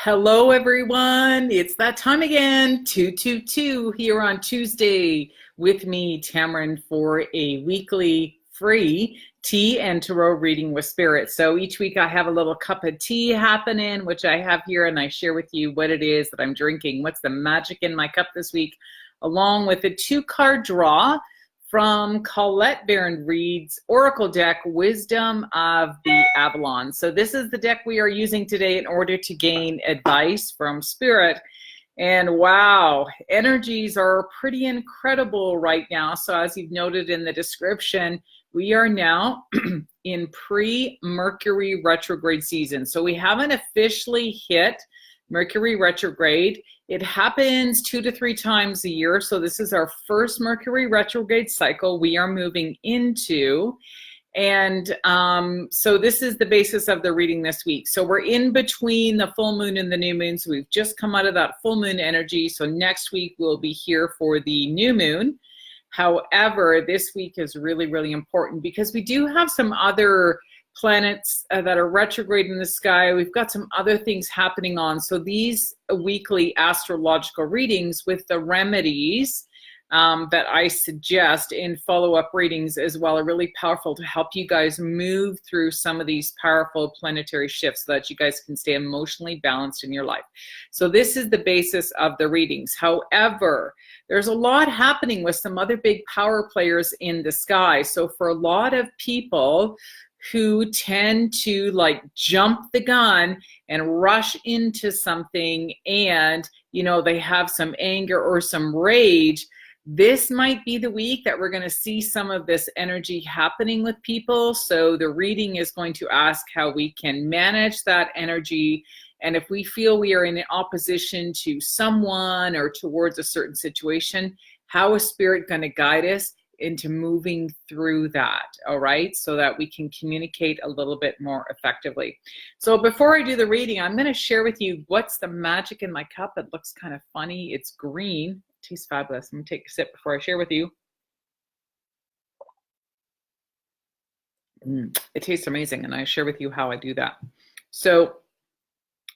Hello, everyone. It's that time again, 222 here on Tuesday with me, Tammeron, for a weekly free tea and tarot reading with spirit. So each week I have a little cup of tea happening, which I have here, and I share with you what it is that I'm drinking. What's the magic in my cup this week, along with a 2-card draw from Colette-Baron Reid's Oracle deck, Wisdom of the Avalon. So this is the deck we are using today in order to gain advice from Spirit. And wow, energies are pretty incredible right now. So as you've noted in the description, we are now in pre-Mercury retrograde season. So we haven't officially hit Mercury retrograde. It happens 2 to 3 times a year. So this is our first Mercury retrograde cycle we are moving into. And so this is the basis of the reading this week. So we're in between the full moon and the new moon. So we've just come out of that full moon energy. So next week we'll be here for the new moon. However, this week is really, really important because we do have some other planets that are retrograde in the sky. We've got some other things happening on. So these weekly astrological readings with the remedies that I suggest in follow-up readings as well are really powerful to help you guys move through some of these powerful planetary shifts so that you guys can stay emotionally balanced in your life. So this is the basis of the readings. However, there's a lot happening with some other big power players in the sky. So for a lot of people who tend to like jump the gun and rush into something and, you know, they have some anger or some rage, this might be the week that we're going to see some of this energy happening with people. So the reading is going to ask how we can manage that energy. And if we feel we are in opposition to someone or towards a certain situation, how is Spirit going to guide us into moving through that, all right, so that we can communicate a little bit more effectively. So before I do the reading, I'm going to share with you what's the magic in my cup. It looks kind of funny. It's green. It tastes fabulous. I'm going to take a sip before I share with you. It tastes amazing, and I share with you how I do that. So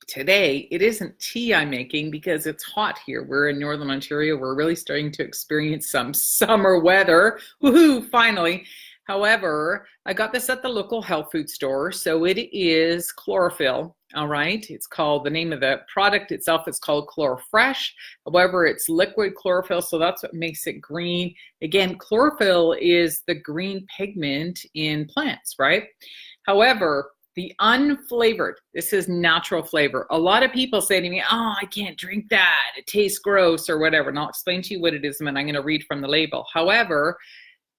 today, it isn't tea I'm making because it's hot here. We're in Northern Ontario. We're really starting to experience some summer weather. Woohoo, finally. However, I got this at the local health food store. So it is chlorophyll, all right? It's called, the name of the product itself is called Chlorofresh. However, it's liquid chlorophyll, so that's what makes it green. Again, chlorophyll is the green pigment in plants, right? However, the unflavored, this is natural flavor. A lot of people say to me, oh, I can't drink that. It tastes gross or whatever. And I'll explain to you what it is, and I'm going to read from the label. However,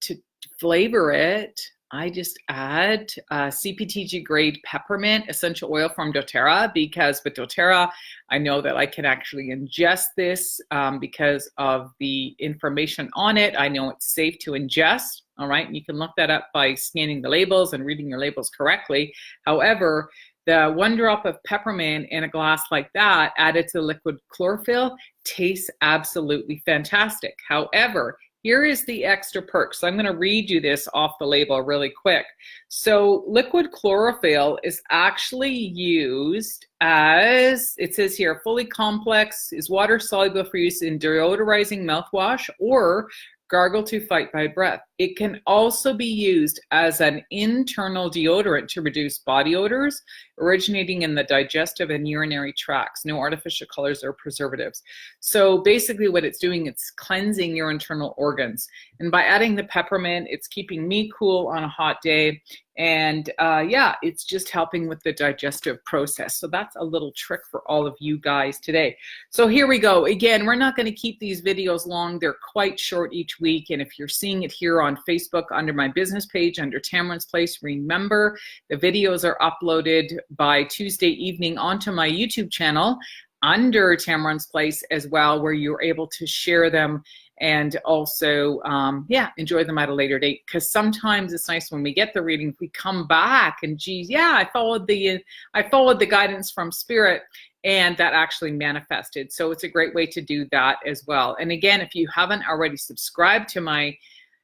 to flavor it, I just add CPTG grade peppermint essential oil from doTERRA, because with doTERRA, I know that I can actually ingest this because of the information on it. I know it's safe to ingest. All right, and you can look that up by scanning the labels and reading your labels correctly. However, the 1 drop of peppermint in a glass like that added to the liquid chlorophyll tastes absolutely fantastic. However, here is the extra perk. So I'm going to read you this off the label really quick. So liquid chlorophyll is actually used as, it says here, fully complex, is water soluble for use in deodorizing mouthwash or gargle to fight bad breath. It can also be used as an internal deodorant to reduce body odors originating in the digestive and urinary tracts. No artificial colors or preservatives. So basically what it's doing, it's cleansing your internal organs. And by adding the peppermint, it's keeping me cool on a hot day. And yeah, it's just helping with the digestive process. So that's a little trick for all of you guys today. So here we go. Again, we're not going to keep these videos long. They're quite short each week. And if you're seeing it here on Facebook under my business page, under Tammeron's Place, remember the videos are uploaded by Tuesday evening onto my YouTube channel under Tammeron's Place as well, where you're able to share them and also, yeah, enjoy them at a later date. Because sometimes it's nice when we get the reading, we come back and geez, yeah, I followed the guidance from Spirit, and that actually manifested. So it's a great way to do that as well. And again, if you haven't already subscribed to my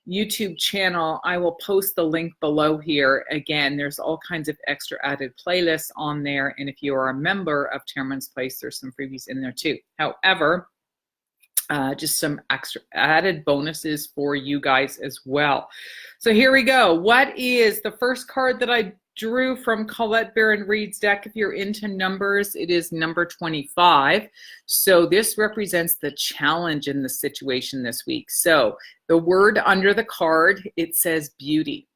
YouTube channel, I will post the link below here. Again, there's all kinds of extra added playlists on there. And if you are a member of Tammeron's Place, there's some freebies in there too. However, just some extra added bonuses for you guys as well. So here we go. What is the first card that I drew from Colette-Baron Reid's deck? If you're into numbers, it is number 25. So this represents the challenge in the situation this week. So the word under the card, it says beauty.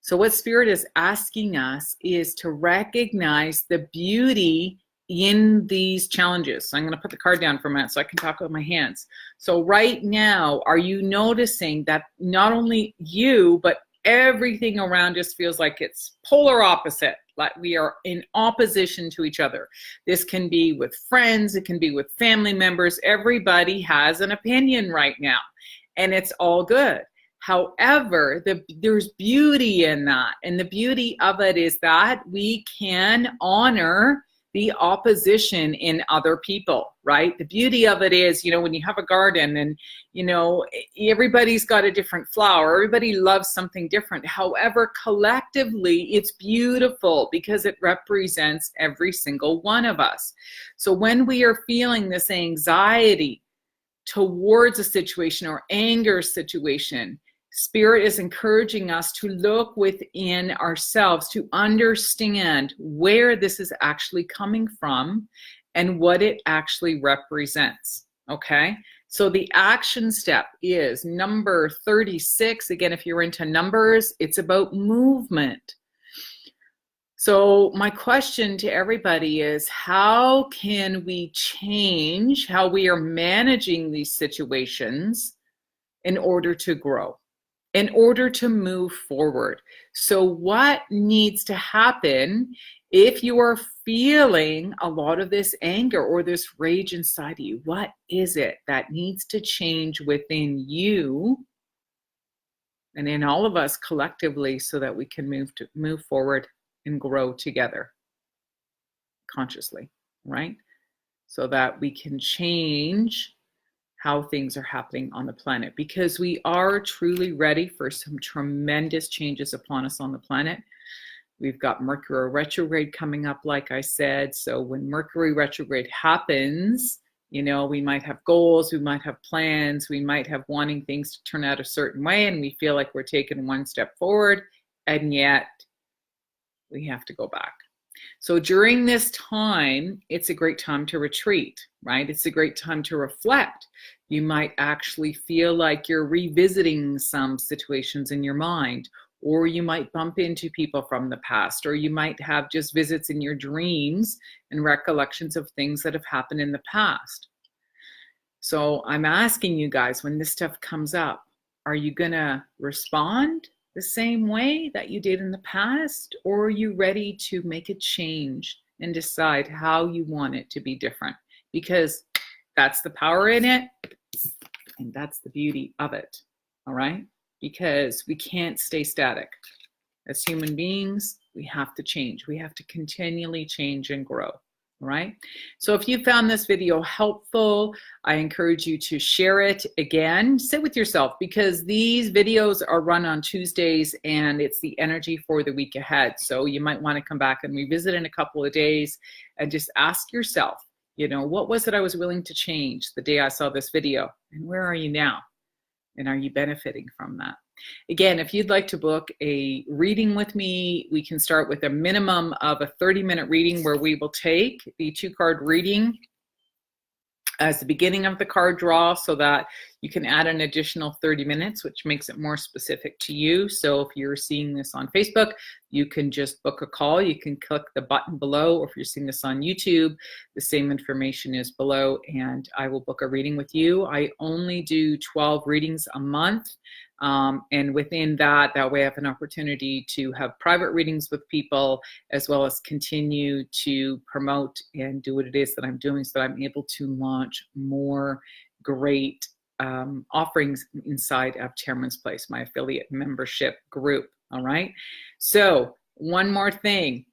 So what Spirit is asking us is to recognize the beauty in these challenges. So I'm going to put the card down for a minute so I can talk with my hands. So right now, are you noticing that not only you, but everything around us feels like it's polar opposite, like we are in opposition to each other? This can be with friends, it can be with family members. Everybody has an opinion right now, and it's all good. However, there's beauty in that, and the beauty of it is that we can honor the opposition in other people, right? The beauty of it is, you know, when you have a garden and, you know, everybody's got a different flower, everybody loves something different. However, collectively, it's beautiful because it represents every single one of us. So when we are feeling this anxiety towards a situation or anger situation, Spirit is encouraging us to look within ourselves to understand where this is actually coming from and what it actually represents, okay? So the action step is number 36. Again, if you're into numbers, it's about movement. So my question to everybody is, how can we change how we are managing these situations in order to grow? In order to move forward? So what needs to happen if you are feeling a lot of this anger or this rage inside of you? What is it that needs to change within you and in all of us collectively so that we can move forward and grow together consciously, right? So that we can change how things are happening on the planet, because we are truly ready for some tremendous changes upon us on the planet. We've got Mercury Retrograde coming up, like I said. So when Mercury Retrograde happens, you know, we might have goals, we might have plans, we might have wanting things to turn out a certain way, and we feel like we're taking one step forward, and yet we have to go back. So during this time, it's a great time to retreat, right? It's a great time to reflect. You might actually feel like you're revisiting some situations in your mind, or you might bump into people from the past, or you might have just visits in your dreams and recollections of things that have happened in the past. So I'm asking you guys, when this stuff comes up, are you gonna respond the same way that you did in the past, or are you ready to make a change and decide how you want it to be different? Because that's the power in it, and that's the beauty of it, all right? Because we can't stay static. As human beings, we have to change. We have to continually change and grow. All right. So if you found this video helpful, I encourage you to share it. Again, sit with yourself, because these videos are run on Tuesdays and it's the energy for the week ahead. So you might want to come back and revisit in a couple of days and just ask yourself, you know, what was it I was willing to change the day I saw this video? And where are you now? And are you benefiting from that? Again, if you'd like to book a reading with me, we can start with a minimum of a 30-minute reading where we will take the 2-card reading as the beginning of the card draw so that you can add an additional 30 minutes, which makes it more specific to you. So if you're seeing this on Facebook, you can just book a call. You can click the button below, or if you're seeing this on YouTube, the same information is below, and I will book a reading with you. I only do 12 readings a month. And within that way I have an opportunity to have private readings with people, as well as continue to promote and do what it is that I'm doing so that I'm able to launch more great offerings inside of Tammeron's Place, my affiliate membership group. All right. So one more thing.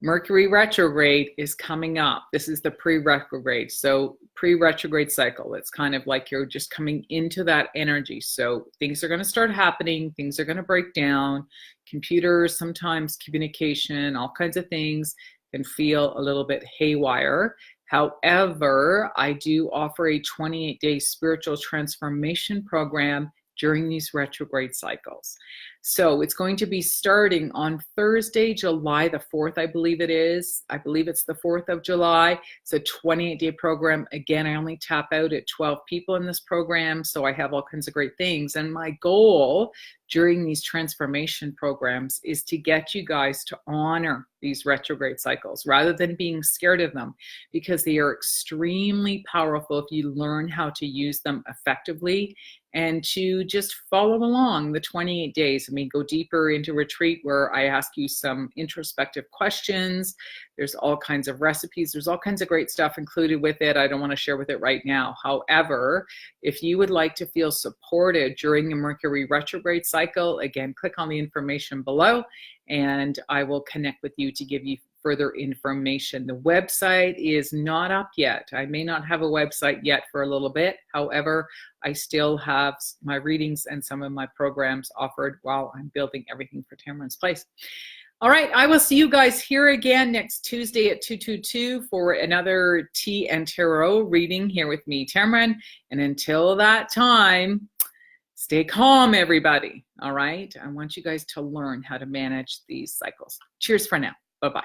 Mercury retrograde is coming up. This is the pre-retrograde. So pre-retrograde cycle, it's kind of like you're just coming into that energy. So things are going to start happening. Things are going to break down. Computers, sometimes communication, all kinds of things can feel a little bit haywire. However, I do offer a 28-day spiritual transformation program during these retrograde cycles. So it's going to be starting on Thursday, July the 4th, I believe it is. I believe it's the 4th of July. It's a 28-day program. Again, I only tap out at 12 people in this program, so I have all kinds of great things. And my goal during these transformation programs is to get you guys to honor these retrograde cycles rather than being scared of them, because they are extremely powerful if you learn how to use them effectively and to just follow along the 28 days. And we go deeper into retreat where I ask you some introspective questions. There's all kinds of recipes. There's all kinds of great stuff included with it. I don't want to share with it right now. However, if you would like to feel supported during the Mercury retrograde cycle, again, click on the information below and I will connect with you to give you further information. The website is not up yet. I may not have a website yet for a little bit. However, I still have my readings and some of my programs offered while I'm building everything for Tammeron's Place. All right, I will see you guys here again next Tuesday at 222 for another tea and tarot reading here with me, Tammeron. And until that time, stay calm, everybody. All right, I want you guys to learn how to manage these cycles. Cheers for now. Bye-bye.